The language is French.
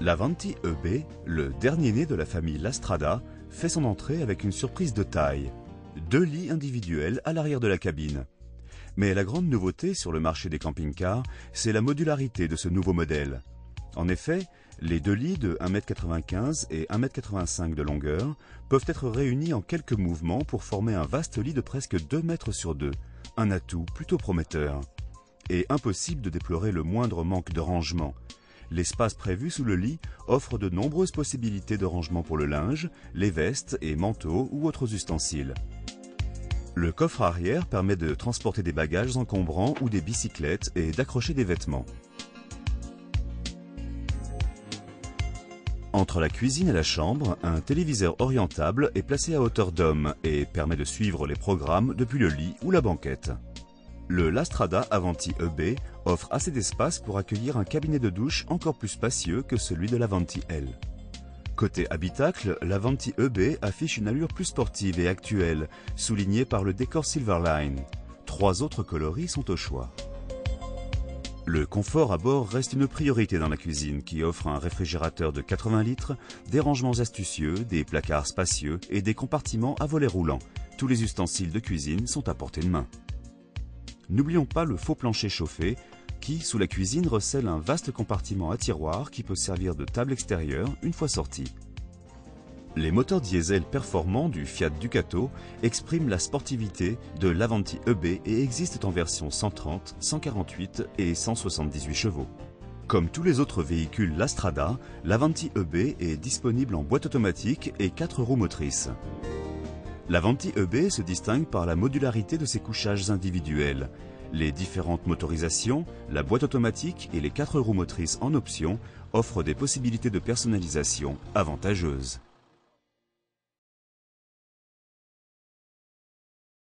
L'Avanti EB, le dernier né de la famille Lastrada, fait son entrée avec une surprise de taille. 2 lits individuels à l'arrière de la cabine. Mais la grande nouveauté sur le marché des camping-cars, c'est la modularité de ce nouveau modèle. En effet, les 2 lits de 1,95 m et 1,85 m de longueur peuvent être réunis en quelques mouvements pour former un vaste lit de presque 2 mètres sur 2, un atout plutôt prometteur. Et impossible de déplorer le moindre manque de rangement. L'espace prévu sous le lit offre de nombreuses possibilités de rangement pour le linge, les vestes et manteaux ou autres ustensiles. Le coffre arrière permet de transporter des bagages encombrants ou des bicyclettes et d'accrocher des vêtements. Entre la cuisine et la chambre, un téléviseur orientable est placé à hauteur d'homme et permet de suivre les programmes depuis le lit ou la banquette. Le Lastrada Avanti EB offre assez d'espace pour accueillir un cabinet de douche encore plus spacieux que celui de l'Avanti L. Côté habitacle, l'Avanti EB affiche une allure plus sportive et actuelle, soulignée par le décor Silverline. 3 autres coloris sont au choix. Le confort à bord reste une priorité dans la cuisine qui offre un réfrigérateur de 80 litres, des rangements astucieux, des placards spacieux et des compartiments à volets roulants. Tous les ustensiles de cuisine sont à portée de main. N'oublions pas le faux plancher chauffé qui, sous la cuisine, recèle un vaste compartiment à tiroirs qui peut servir de table extérieure une fois sorti. Les moteurs diesel performants du Fiat Ducato expriment la sportivité de l'Avanti EB et existent en version 130, 148 et 178 chevaux. Comme tous les autres véhicules Lastrada, l'Avanti EB est disponible en boîte automatique et 4 roues motrices. L'Avanti EB se distingue par la modularité de ses couchages individuels. Les différentes motorisations, la boîte automatique et les 4 roues motrices en option offrent des possibilités de personnalisation avantageuses.